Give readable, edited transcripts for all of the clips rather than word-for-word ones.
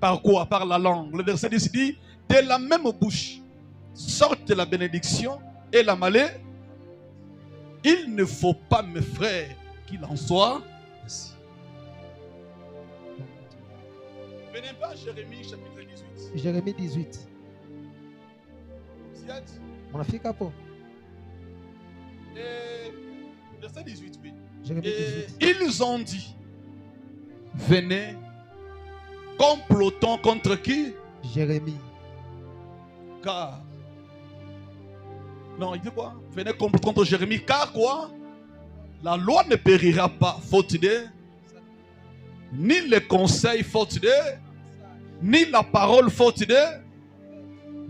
Par quoi? Par la langue. Le verset 10 dit, de la même bouche sortent la bénédiction et la malédiction. Il ne faut pas, mes frères, qu'il en soit ainsi. Venez pas à Jérémie chapitre 18. Jérémie 18. Vous y êtes? Unafika hapo? Et verset 18, oui. Jérémie Et 18. ils ont dit, venez, complotons contre qui? Jérémie. Car. Non, il dit quoi? Venez complotons contre Jérémie, car quoi? La loi ne périra pas, faute de. Ni le conseil, faute de. Ni la parole, faute de.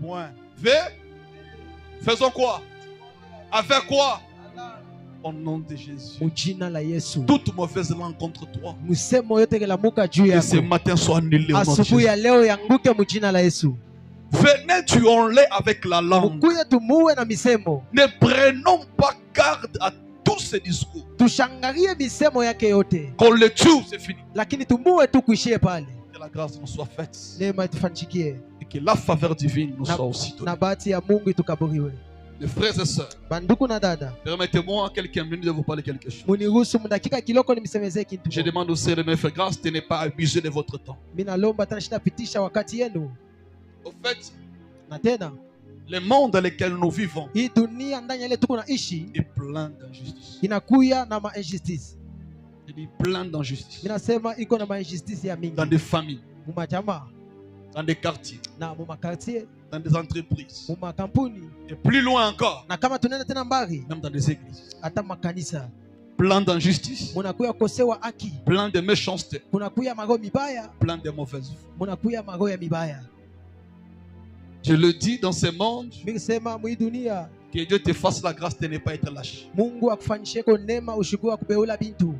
Point. Faisons quoi? Avec quoi? Au nom de Jésus. Mujina la Yesu. Toute mauvaise langue contre toi. Musemo yote kelamuka juu Que ce yako. matin soit annulé au nom de Asubuhi ya Jésus. leo yanguke mujina la Yesu. Venez, tuons-les avec la langue. Mukuye tumuue na misemo. Ne prenons pas garde à tous ces discours. Tushangalie misemo yake yote. Qu'on le tue, c'est fini. Lakini tumuue tu kuishie pale. Que la grâce nous soit faite. Neema itufanyikie. Et que la faveur divine nous soit aussi donnée. Na bahati ya Mungu itukaburiwe. Les frères et sœurs, Banduku na dada. permettez-moi quelques minutes de vous parler quelque chose. Muniruhusu mudakika kiloko nimsemezee kitu. Je demande aussi de me faire grâce de ne pas abuser de votre temps. Mimi nalomba tena shitapitisha wakati yenu. Au fait, Na tena le monde dans lequel nous vivons hii dunia ndani ya ile tuko naishi est plein d'injustice. inakuya na ma-injustice. Il dit plein d'injustice. Mimi nasema iko na ma-injustice ya mingi. Dans des familles, Mumajamaa dans des quartiers, na mumakartier, dans des entreprises. mumakampuni Et plus loin encore, na kama tunaenda tena mbali même dans des églises. hata makanisa Plein d'injustice, munakuya kosewa haki, plein de méchanceté, kunakuya maroho mibaya, plein de mauvaises voies. munakuya maroho ya mibaya. Je le dis dans ce monde, Mimi sema mwi dunia que Dieu te fasse la grâce de ne pas être lâche. Mungu akufanyisheko neema ushukuru kubeula bintu.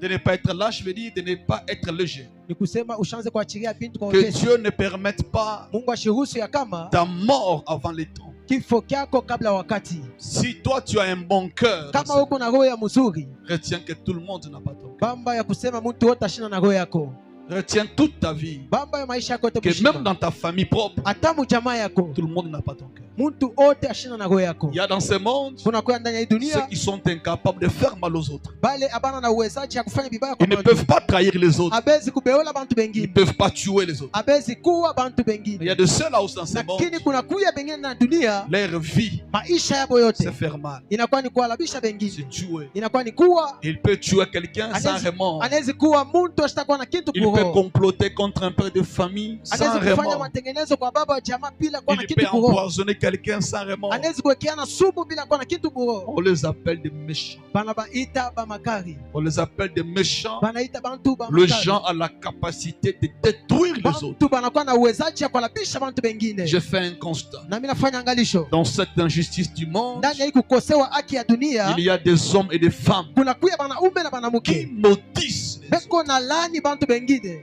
De ne pas être lâche veut dire de ne pas être léger. Ni kusema ushanze kuachilia bintu kwa Que wepesi. Dieu ne permette pas Mungu ashiruhusu ya kama ta mort avant les temps. kifo kyako kabla wakati. Si toi tu as un bon cœur, Kama uko na roho ya mzuri, retiens que tout le monde n'a pas ton cœur. bamba ya kusema mtu wote ashina na roho yako. Retiens toute ta vie. Bamba ya maisha yako yote Que mshima. même dans ta famille propre, Hata mujamaa yako, tout le monde n'a pas ton cœur. mtu wote ashina na roho yako. Il y a dans ce monde Kuna kwa ndani ya hii ceux dunia qui sont incapables de faire mal aux autres. bale abana na uwezaji ya kufanya vibaya kwa Ils ne watu. peuvent pas trahir les autres. Abezi kubeola bantu Ils ne bengine. peuvent pas tuer les autres. Abezi kuwa bantu Il y bengine. a de ceux-là aussi dans ce monde, Lakini kuna kuya bengine na dunia leur vie, maisha yabo yote c'est faire mal, inakuwa ni kualabisha c'est bengine. tuer. Inakuwa ni kuwa Il peut tuer quelqu'un sans remords. anawezi kuwa mtu ashitakuwa na kitu Il peut kuroho. comploter contre un père de famille sans Anawezi kufanya remords. matengenezo kwa baba wa jamaa bila kuwa na Il kitu peut kuroho. empoisonner quelqu'un sans remords. Anawezi kuwekeana sumu bila kuwa na kitu kuroho. On les appelle des méchants. Bana baita ba makari. On les appelle des méchants. Banaita bantu ba Le makari. gens a la capacité de détruire les autres. Bantu banakuwa na uwezaji ya kualabisha bantu bengine. Je fais un constat. Na mimi nafanya angalisho. Dans cette injustice du monde, Ndani ya hii kukosewa haki ya dunia il y a des hommes et des femmes kuna kuya banaume na qui banamuke maudissent les autres, beko na lani bantu bengine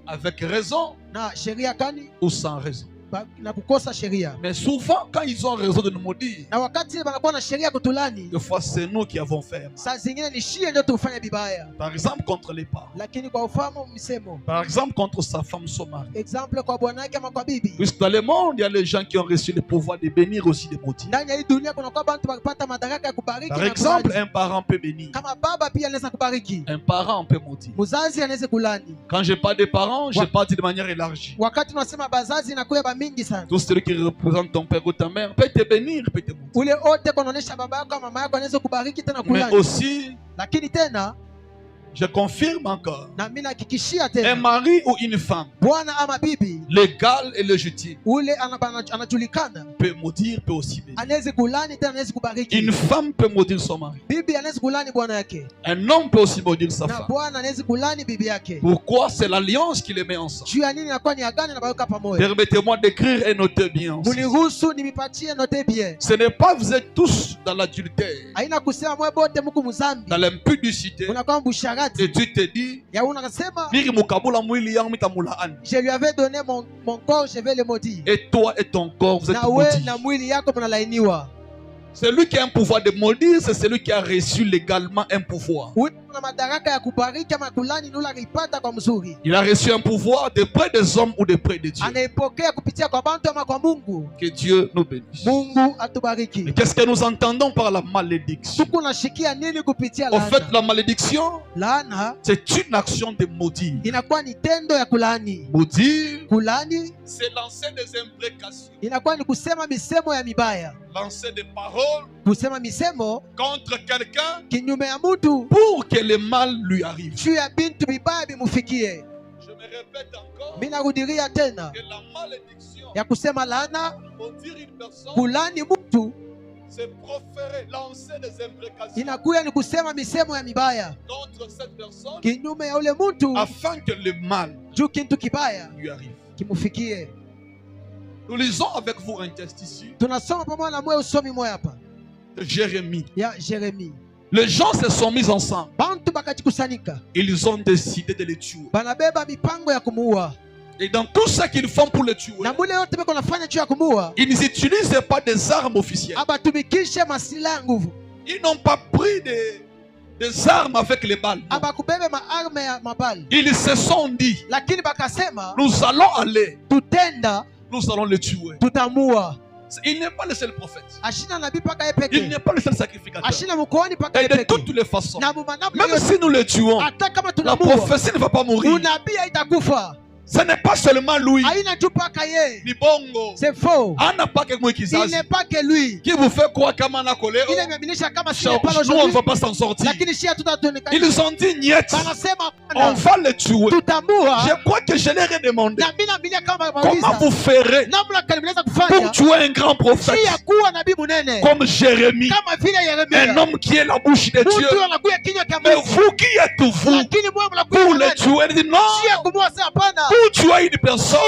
avec raison na sheria kani ou sans raison. na kukosa sheria, Mais souvent, quand ils ont raison de nous maudire, na wakati banakuwa na sheria kutulani, des fois c'est nous qui avons fait mal. saa zingine ni shie ndio tufanye vibaya. Par exemple, contre les parents. Lakini kwa ufahamu misemo, Par exemple, contre sa femme, son mari. example kwa bwana yake ama kwa bibi. Puisque dans le monde, il y a les gens qui ont reçu le pouvoir de bénir aussi des maudits. Ndani ya hii dunia kuna kwa bantu bakipata madaraka ya kubariki Par na exemple, kulaani. un parent peut bénir. Kama baba pia anaweza kubariki, Un parent peut maudire. mzazi anaweza kulani. Quand je parle des parents, je parle de manière élargie. Wakati tunasema bazazi inakuwa ba mingi sana. Tout celui qui représente ton père ou ta mère peut te bénir, peut te maudire. Ule wote kunaonesha baba yako ama mama yako anaweza kubariki tena Mais kulani. aussi, Lakini tena je confirme encore, na mimi nahakikishia un tena mari ou une femme, bwana ama bibi légal et légitime, ule anajulikana, peut maudire, peut aussi bénir. anaweza kulani tena anaweza kubariki. Une femme peut maudire son mari. Bibi anaweza kulani bwana yake Un homme peut aussi maudire sa na femme. bwana anaweza kulani bibi yake. Pourquoi? C'est l'alliance qui les met ensemble. Juu ya nini? Inakuwa ni agano na baweka pamoja. Permettez-moi d'écrire et noter bien. Muniruhusu nimipatie note bien. Ce n'est pas vous êtes tous dans l'adultère, Haina kusema mwe bote mko mzambi, dans l'impudicité, unakuwa et mbusharati. tu te dis, Ya unasema Miri mukabula mwili yangu mitamulaani. je lui avais donné mon corps, je vais le maudire. Et toi et ton corps, vous êtes Na we maudits. na mwili yako mnalainiwa. Celui qui a un pouvoir de maudire, c'est celui qui a reçu légalement un pouvoir. Ule Il a reçu un pouvoir de près des hommes ou de près de Dieu. Que Dieu nous bénisse. Et qu'est-ce que nous entendons par la malédiction? En fait, la malédiction, c'est une action de maudire. Maudire, c'est lancer des imprécations, lancer des paroles contre quelqu'un pour que le mal lui arrive. Je me répète encore que la malédiction, maudire une personne, c'est proférer, lancer des imprécations contre cette personne afin que le mal lui arrive. Nous lisons avec vous un texte ici de Jérémie. Les gens se sont mis ensemble. Ils ont décidé de le tuer. Et dans tout ce qu'ils font pour le tuer, ils n'utilisent pas des armes officielles. Ils n'ont pas pris des armes avec les balles. Ils se sont dit, nous allons aller, nous allons le tuer. Il n'est pas le seul prophète. Il n'est pas le seul sacrificateur. Et de toutes les façons, même si nous le tuons, la prophétie ne va pas mourir. Ce n'est pas seulement lui. C'est faux. Il n'est pas que lui. Qui vous fait croire qu'on a collé? Nous, on ne va pas s'en sortir. Ils ont dit niet. On va le tuer. Je crois que je leur ai demandé comment vous ferez pour tuer un grand prophète comme Jérémie, un homme qui est la bouche de Dieu. Mais vous qui êtes vous pour le tuer? Il dit non. Pour tuer une personne,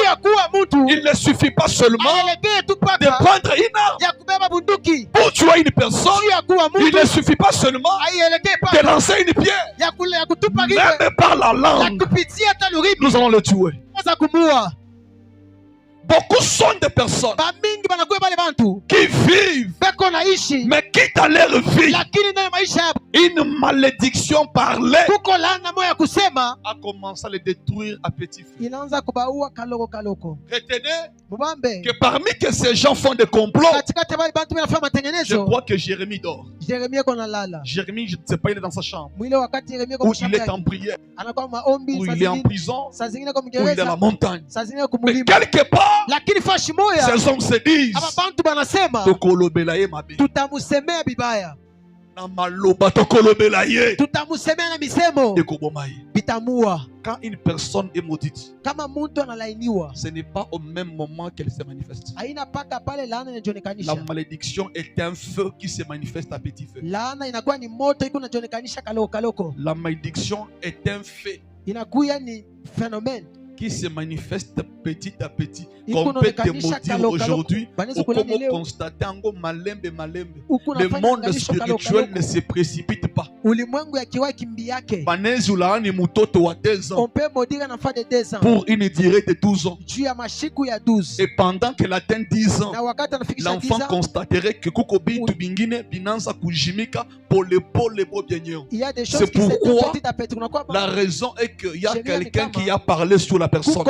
il ne suffit pas seulement de prendre une arme. Pour tuer une personne, il ne suffit pas seulement de lancer une pierre. Même par la langue, nous allons le tuer. Beaucoup sont des personnes qui vivent, mais qui dans leur vie, une malédiction parlée a commencé à les détruire à petit feu. Retenez que parmi que ces gens font des complots, je crois que Jérémie dort. Jérémie, je ne sais pas, il est dans sa chambre, ou il est en prière, ou il est en prison, ou il est à la montagne. Mais quelque part, ces hommes se disent quand une personne est maudite, ce n'est pas au même moment qu'elle se manifeste. La malédiction est un feu qui se manifeste à petit feu. La malédiction est un fait qui se manifeste petit à petit. Qu'on peut te maudire aujourd'hui, ou comme constater en malembe. Le monde spirituel ne se précipite pas. On peut maudire un enfant de 2 ans pour une durée de 12 ans. Et pendant qu'elle atteint 10 ans, l'enfant constaterait que c'est pourquoi la raison est qu'il y a quelqu'un qui a parlé sur la personne.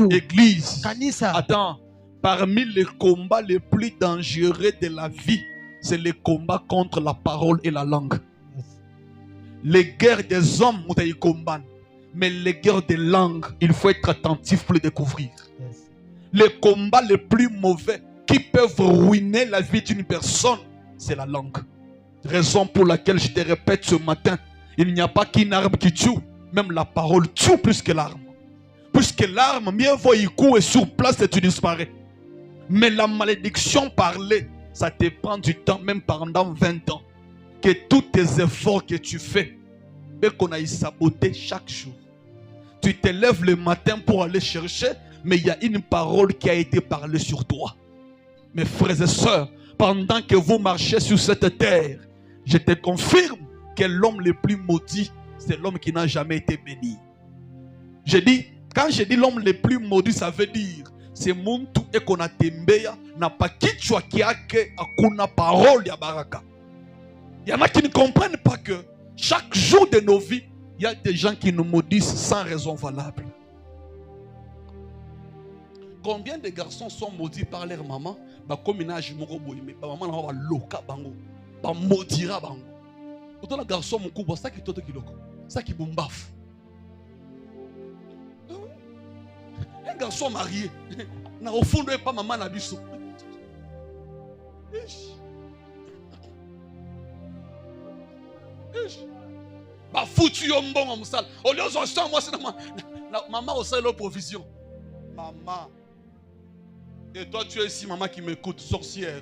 Église, attends, parmi les combats les plus dangereux de la vie, c'est le combat contre la parole et la langue. Les guerres des hommes, mais les guerres des langues, il faut être attentif pour les découvrir. Les combats les plus mauvais qui peuvent ruiner la vie d'une personne, c'est la langue. Raison pour laquelle je te répète ce matin, il n'y a pas qu'une arme qui tue, même la parole tue plus que l'arme. Puisque l'arme, mieux vaut y couper sur place et tu disparais. Mais la malédiction parlée, ça te prend du temps, même pendant 20 ans. Que tous tes efforts que tu fais, mais qu'on aille saboter chaque jour. Tu te lèves le matin pour aller chercher, mais il y a une parole qui a été parlée sur toi. Mes frères et sœurs, pendant que vous marchez sur cette terre, je te confirme que l'homme le plus maudit, c'est l'homme qui n'a jamais été béni. Quand je dis l'homme le plus maudit, ça veut dire c'est muntu eko na tembeya na pa kichwa kyake hakuna parole ya baraka. Il y en a qui ne comprennent pas que Chaque jour de nos vies, il y a des gens qui nous maudissent sans raison valable. Combien de garçons sont maudits par leur maman? Comme une âge, mais maman va loka bango, va maudira bango. Autant le garçon mon coup, ça qui est qui loko, ça qui bombaf. Un garçon marié, na au fond de pas maman na biso. Bah foutu un bon en salle. Au lieu de moi c'est maman au sein de provision. Maman. Et toi tu es ici maman qui m'écoute, sorcière.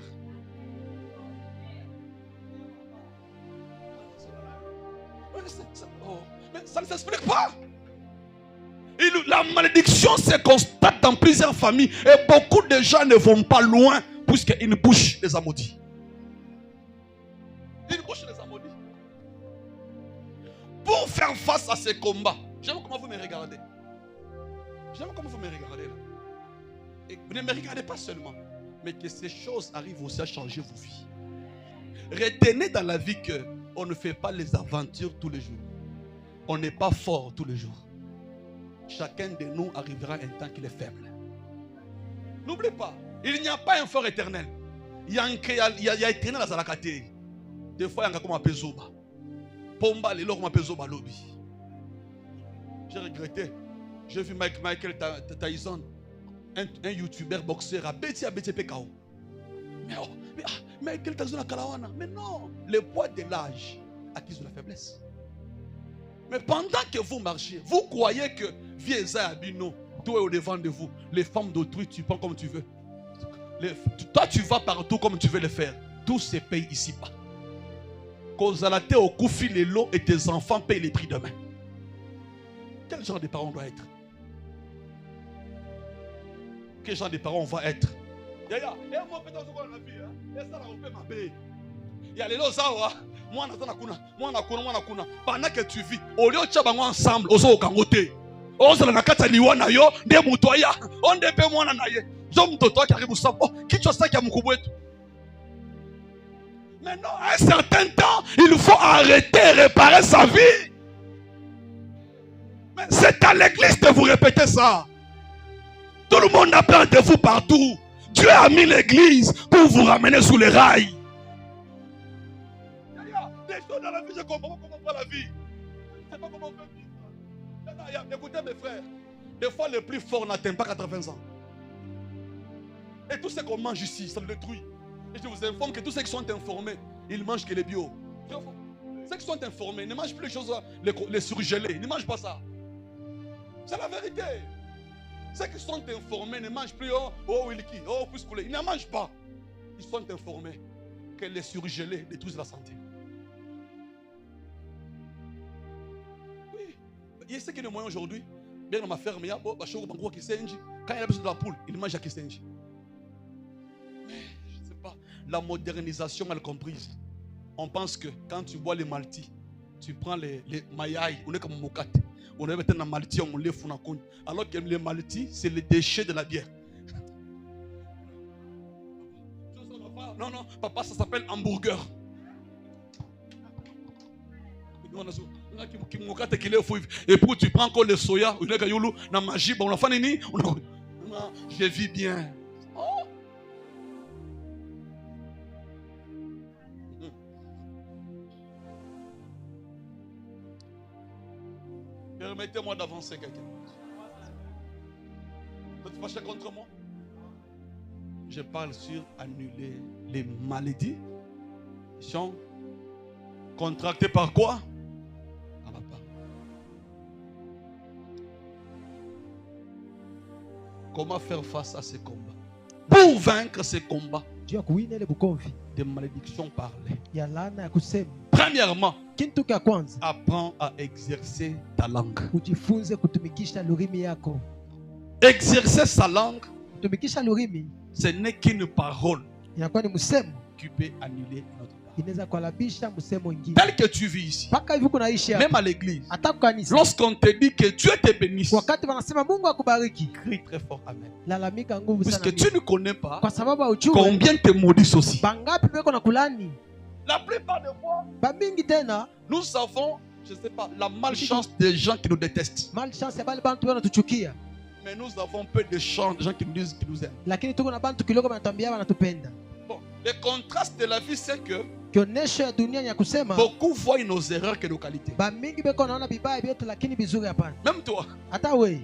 Mais ça ne s'explique pas. Et la malédiction se constate dans plusieurs familles. Et beaucoup de gens ne vont pas loin puisqu'une bouche les a maudits. Une bouche les a maudits. Pour faire face à ces combats, j'aime comment vous me regardez. J'aime comment vous me regardez là. Et vous ne me regardez pas seulement, mais que ces choses arrivent aussi à changer vos vies. Retenez dans la vie qu'on ne fait pas les aventures tous les jours. On n'est pas fort tous les jours. Chacun de nous arrivera un temps qu'il est faible. N'oubliez pas, il n'y a pas un fort éternel. Il y a éternel à Zalakate. Des fois, il y a comme un pezoba. Pomba, les comme un pezoba lobby. J'ai regretté. J'ai vu Michael Tyson, un youtubeur boxeur à BTPKO. Mais Michael Tyson à Kalawana. Mais non, le poids de l'âge accuse de la faiblesse. Mais pendant que vous marchez, vous croyez que Vieza Abino, tout est au devant de vous. Les femmes d'autrui, tu prends comme tu veux. Toi, tu vas partout comme tu veux le faire. Tout se paye ici-bas. Kozalate au koufi les lots et tes enfants payent les prix demain. Quel genre de parents on doit être? Quel genre de parents on va être? Il y a les lozawa. Pendant que tu vis, au lieu de faire ensemble, on s'en kangote. On s'en a kata liwana yo, de mutoya, on de pe mwana na ye. Zom toto qui arrive au sabo, qui tu as qui a mukubwetu. Maintenant, à un certain temps, il faut arrêter et réparer sa vie. Mais c'est à l'église de vous répéter ça. Tout le monde a peur de vous partout. Dieu a mis l'église pour vous ramener sous les rails. Des choses dans la vie, je comprends comment on fait la vie. Je ne sais pas comment on fait vivre. Écoutez mes frères, des fois le plus fort n'atteint pas 80 ans. Et tout ce qu'on mange ici, ça le détruit. Et je vous informe que tous ceux qui sont informés, ils mangent que les bio. Ceux qui sont informés ne mangent plus les choses, les surgelés. Ils ne mangent pas ça. C'est la vérité. Ceux qui sont informés ne mangent plus wilki, pouskoulé. Ils ne mangent pas. Ils sont informés que les surgelés détruisent la santé. Oui. Il y a ce qui est le moyen aujourd'hui. Bien dans ma ferme, il y a quand il a besoin de la poule, il mange à Kisenji. Mais je ne sais pas. La modernisation mal comprise. On pense que quand tu bois les maltis, tu prends les mayaï, on est comme mokate. On est maintenant malti, on les fout. Alors que les maltis, c'est les déchets de la bière. Non, papa, ça s'appelle hamburger. Et puis tu prends encore le soya, la magie, bon, je vis bien. Oh. Permettez-moi d'avancer quelqu'un. Vous êtes fâché contre moi? Je parle sur annuler les maladies. Ils sont contractés par quoi? Par papa. Comment faire face à ces combats? Pour vaincre ces combats, des malédictions parlées. Premièrement, apprends à exercer ta langue. Exercer sa langue, ce n'est qu'une parole qui peut annuler notre parole. Tel que tu vis ici, même à l'église, lorsqu'on te dit que Dieu te bénisse, crie très fort Amen. Puisque tu ne connais pas combien te maudissent aussi. La plupart des fois, bamingi tena nous avons, je ne sais pas, la malchance des gens qui nous détestent. malchance ya bale bantu banatuchukia, Mais nous avons peu de chance des gens qui nous disent qu'ils nous aiment. lakini tuko na bantu kidogo banatuambia banatupenda. Bon, le contraste de la vie, c'est que Kionesho ya dunia ni ya kusema beaucoup voient nos erreurs que nos qualités. bamingi beko naona bibaya byetu lakini bizuri hapana. Même toi, Hata wewe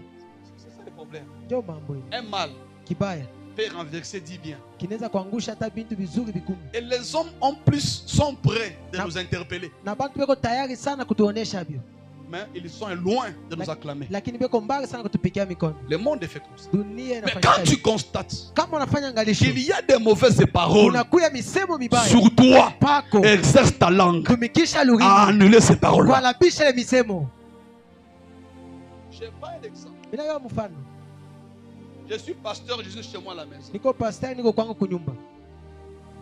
c'est ça le problème. ndio mambo hiyo. Un mal Kibaya peut renverser 10 biens. kinaweza kuangusha hata bintu vizuri vikumi, Et les hommes en plus sont prêts de Na- nous interpeller. na bantu beko tayari sana kutuonesha hivyo, Mais ils sont loin de nous acclamer. lakini beko mbali sana kutupikia mikono. Le monde est fait comme ça. Dunia Mais inafanya quand tu hivi. constates Kama unafanya angalisho, qu'il y a des mauvaises paroles unakuya misemo mibaya sur toi, pako, exerce ta langue tumikisha à lugha, annuler ces paroles-là. kualabisha ile misemo. Je n'ai pas un exemple. Bila yo mfano, Je suis pasteur, je suis chez moi à la maison. niko pastor, niko kwangu kunyumba.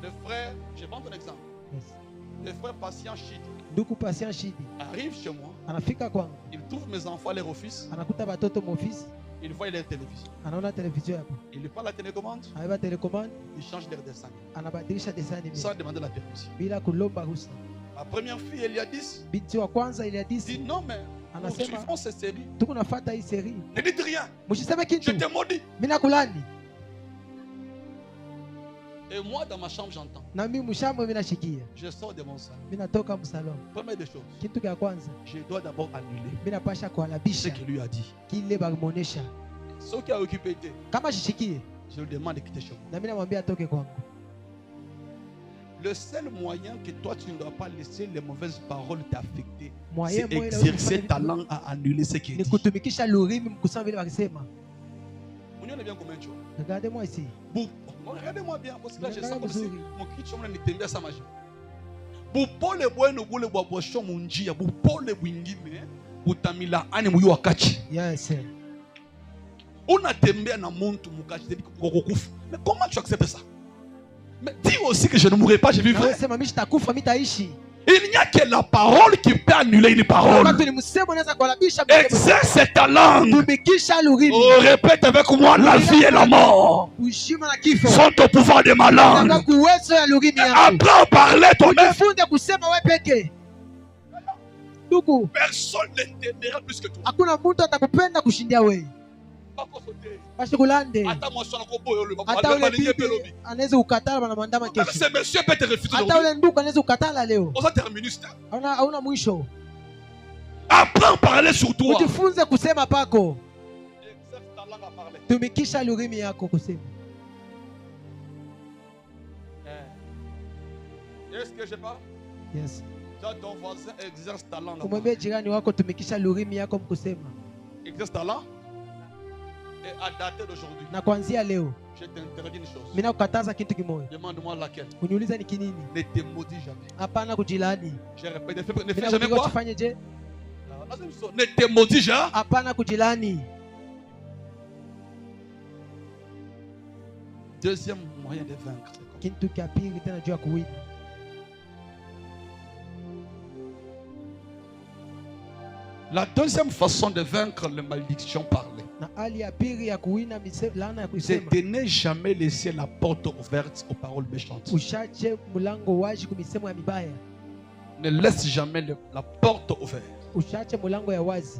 Le frère, je prends ton exemple. Yes. Le frère patient Chidi Ndugu Patient Shidi arrive chez moi, anafika kwangu, il trouve mes enfants à leur office, anakuta batoto mwofisi, il voit leur télévision. anaona televizio hapo, Il lui prend la télécommande, anabeba telecommande, il change leur dessin anabadilisha desani sans demander la permission. bila kulomba ruhusa. Ma première fille, elle y a 10, Binti wa kwanza ile dit hadisi non, mais nous anasema suivons cette série. tuko nafuata hii seri, Ne dites rien, msiseme je kitu, te maudis. mimi nakulani. Et moi, dans ma chambre, j'entends. Na mimi mshamwe, mimi nashikia, Je sors de mon salon. mimi natoka msalon. Première des choses, Kitu cha kwanza je dois d'abord annuler mimi napasha ce kualabisha qu'il lui a dit. kile bamuonesha. Ce qui a occupé été, Kama shishikie, je lui demande de quitter chez moi. na mimi namwambia atoke kwangu. Le seul moyen que toi, tu ne dois pas laisser les mauvaises paroles t'affecter, Moyen c'est moya exercer ta langue à annuler ce qui est ni dit. kutumikisha lurimi mkusema vile wakisema. On est bien comme un jour. Regardez-moi ici. Bon, regardez-moi bien, parce que là, je sens comme si Regardez-moi. mon kichwa mnanitembea sa maji. Bupole bwenu bule bwa bwasho munjia, bupole bwingine butamila ani muyu wakati. Yes. Unatembea na muntu mukati kukufa. Mais comment tu acceptes ça? Mais dis aussi que je ne mourrai pas, je Na vivrai. wewe sema mimi sitakufa, mimi taishi. Il n'y a que la parole qui peut annuler une parole. Wakati ni msemo unaweza kualabisha msemo. Exerce ta langue. Tumikisha lurimi. Oh, répète avec moi, la vie et la mort Ushima na kifo. sont au pouvoir de ma Na langue. kuwezo ya lurimi yangu. Apprends à parler toi-même. Ujifunze kusema wewe peke. Ndugu, Personne ne t'aimera plus que toi. hakuna mtu atakupenda kushindia wewe. Bashikulande. Hata ule bibi anaweza kukatala na mandama kesho. Ce monsieur peut te refuser Hata aujourd'hui. ule ndugu anaweza kukatala leo. On s'est terminé. Hauna mwisho. Apprends à parler sur toi. Ujifunze kusema pako. Exerce ta langue à parler. Tumikisha lurimi yako kusema. Est-ce que je parle? Yes. Toi, ton voisin, exerce ta langue à Kumwambia parler. jirani wako tumikisha lurimi yako mkusema. Exerce ta langue. Et à dater d'aujourd'hui, Na kuanzia leo, je t'interdis une chose. mimi nakukataza kitu kimoja. Demande-moi laquelle. Uniulize ni kinini? Ne te maudis jamais. Hapana kujilani. Je répète, ne fais Mimi jamais nakuambia quoi? tufanye je? Ne te maudis jamais. Hapana kujilani. Deuxième moyen de vaincre. Kitu cha pili tena juu ya kuwina. La deuxième façon de vaincre les malédictions parlées, Na hali ya pili ya kuwina laana ya c'est kusema. de ne jamais laisser la porte ouverte aux paroles méchantes. Ushache mlango wazi kumisemo ya mibaya. Ne laisse jamais la porte ouverte. Ushache mlango ya wazi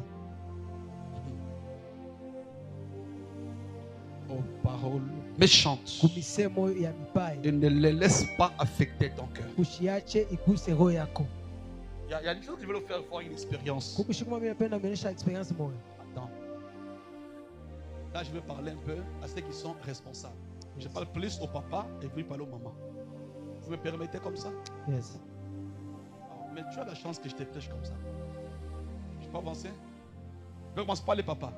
Aux paroles méchantes. kumisemo ya mibaya. Et ne les laisse pas affecter ton cœur. Ushiache iguse roho yako. Il y a une chose qui veut le faire voir une expérience. Kukushukuma mimi napenda kuonyesha experience moja. Attends. Là, je vais parler un peu à ceux qui sont responsables. Je parle plus au papa et puis parler aux mamans. Vous me permettez comme ça? Yes. Mais tu as la chance que je te prêche comme ça. Je peux avancer? Je ne commence pas les papas.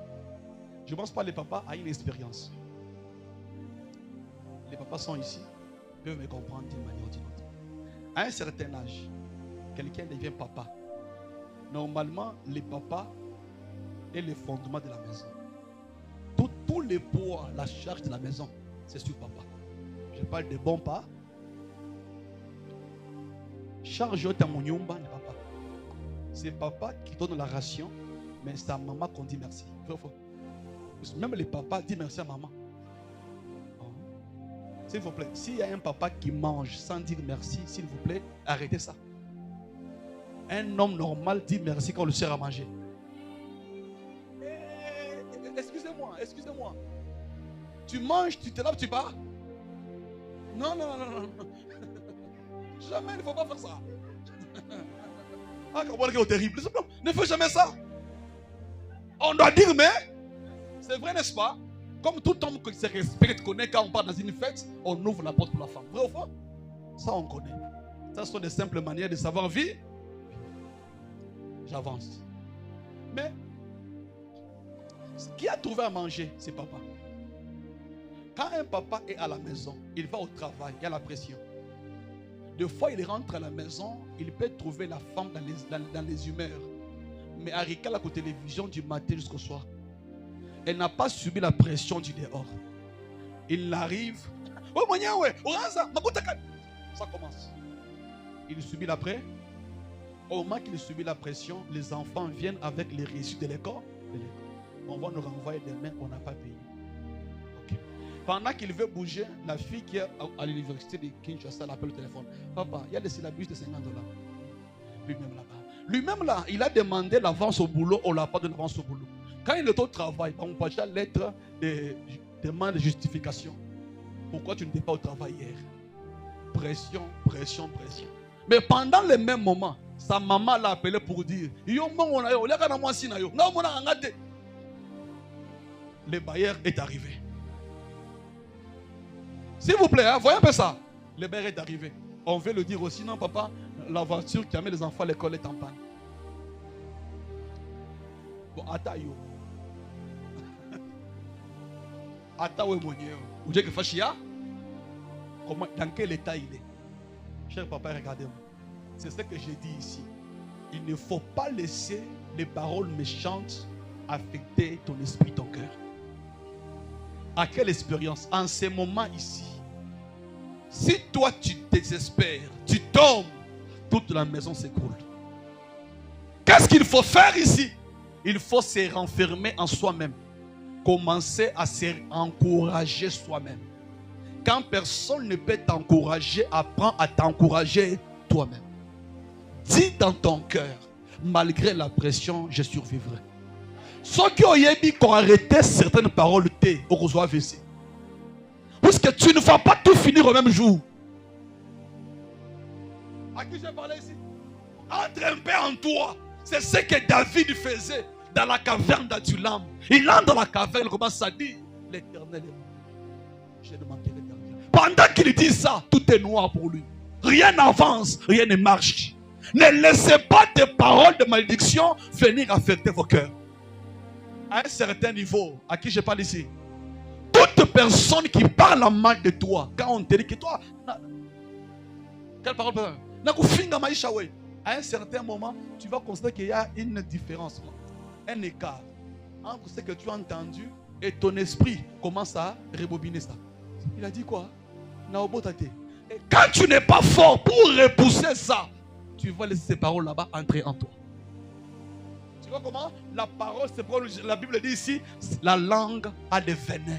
Je commence pas les papas à une expérience. Les papas sont ici, peuvent me comprendre d'une manière ou d'une autre. À un certain âge, quelqu'un devient papa. Normalement, les papas est le fondement de la maison. Tout le poids, la charge de la maison, c'est sur papa. Je parle de bons pas. Charge ta mon nyumba ni papa. C'est papa qui donne la ration, mais c'est à maman qu'on dit merci. Même les papas disent merci à maman. S'il vous plaît, s'il y a un papa qui mange sans dire merci, s'il vous plaît, arrêtez ça. Un homme normal dit merci quand on le sert à manger. Excusez-moi, excusez-moi. Tu manges, tu te laves, tu pars. Non, non, non, non, non. Jamais, il ne faut pas faire ça. Ah, comment est terrible. Ne fais jamais ça. On doit dire, mais c'est vrai, n'est-ce pas? Comme tout homme qui se respecte, connaît, quand on part dans une fête, on ouvre la porte pour la femme. Vrai ou faux? Ça, on connaît. Ça sont des simples manières de savoir vivre. J'avance. Mais, qui a trouvé à manger, c'est papa. Quand un papa est à la maison, il va au travail, il y a la pression. Des fois, il rentre à la maison, il peut trouver la femme dans les humeurs. Mais elle regarde la télévision du matin jusqu'au soir. Elle n'a pas subi la pression du dehors. Il arrive. Oh, ça commence. Il subit l'après. Au moment qu'il subit la pression, les enfants viennent avec les reçus de l'école. On va nous renvoyer demain, on n'a pas payé. Okay. Pendant qu'il veut bouger, la fille qui est à l'université de Kinshasa l'appelle au téléphone. Papa, il y a des syllabus de $50. Lui-même là-bas. Lui-même là, il a demandé l'avance au boulot, on ne l'a pas donné l'avance au boulot. Quand il est au travail, on passe la lettre de demande de justification. Pourquoi tu n'étais pas au travail hier? Pression, pression, pression. Mais pendant le même moment, sa maman l'a appelé pour dire le bailleur est arrivé. S'il vous plaît, hein, voyez un peu ça. Le bailleur est arrivé. On veut le dire aussi, non papa, la voiture qui amène les enfants à l'école est en panne. Bon, atayo. Atayo est mon Dieu. Vous dites que Fachia? Comment, dans quel état il est? Cher papa, regardez-moi. C'est ce que j'ai dit ici. Il ne faut pas laisser les paroles méchantes affecter ton esprit, ton cœur. À quelle expérience? En ces moments ici, si toi tu désespères, tu tombes, toute la maison s'écroule. Qu'est-ce qu'il faut faire ici? Il faut se renfermer en soi-même. Commencer à s'encourager soi-même. Quand personne ne peut t'encourager, apprends à t'encourager toi-même. Dis dans ton cœur, malgré la pression, je survivrai. Ceux qui ont dit qu'on arrêtait certaines paroles, au reçoit ici. Parce que tu ne vas pas tout finir au même jour. À qui j'ai parlé ici? Entre un peu en toi. C'est ce que David faisait dans la caverne d'Adulam. Il entre dans la caverne, il commence à dire, l'Éternel est mort. J'ai demandé l'Éternel. Pendant qu'il dit ça, tout est noir pour lui. Rien n'avance, rien ne marche. Ne laissez pas des paroles de malédiction venir affecter vos cœurs. À un certain niveau, à qui je parle ici, toute personne qui parle en mal de toi, quand on te dit que toi, quelle parole? À un certain moment, tu vas constater qu'il y a une différence, un écart entre ce que tu as entendu et ton esprit commence à rebobiner ça. Il a dit quoi? Et quand tu n'es pas fort pour repousser ça, tu vas laisser ces paroles là-bas entrer en toi. Tu vois comment? La parole, c'est la Bible dit ici, la langue a des venins.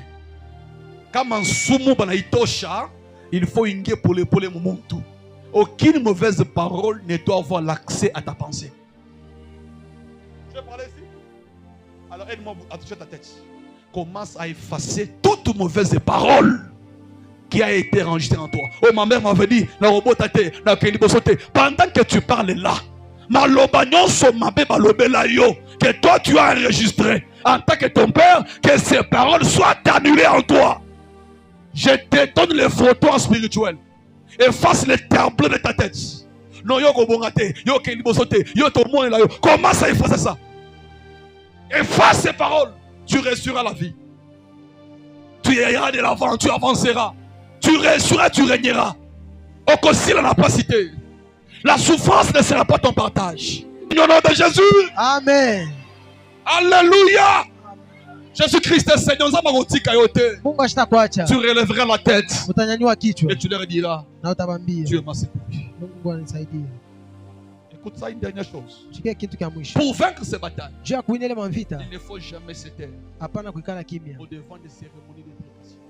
Comme un sumo banaitosha, il faut une guerre pour les moments tout. Aucune mauvaise parole ne doit avoir l'accès à ta pensée. Tu veux parler ici? Alors aide-moi à toucher ta tête. Commence à effacer toute mauvaise parole qui a été enregistrée en toi. Oh, ma mère m'avait dit, pendant que tu parles là, que toi tu as enregistré en tant que ton père, que ces paroles soient annulées en toi. Je te donne les photos spirituelles. Efface les tableaux de ta tête. Non, commence à effacer ça. Efface ces paroles. Tu réussiras la vie. Tu iras de l'avant, tu avanceras. Tu réussiras, tu régneras. Au si la n'a pas cité. La souffrance ne sera pas ton partage. Au nom de Jésus. Amen. Alléluia. Jésus-Christ est Seigneur. Tu relèveras la tête. Et tu leur diras, Dieu m'a secouru. Écoute ça, une dernière chose. Pour vaincre ces batailles, il ne faut jamais se taire au devant des cérémonies de prédication.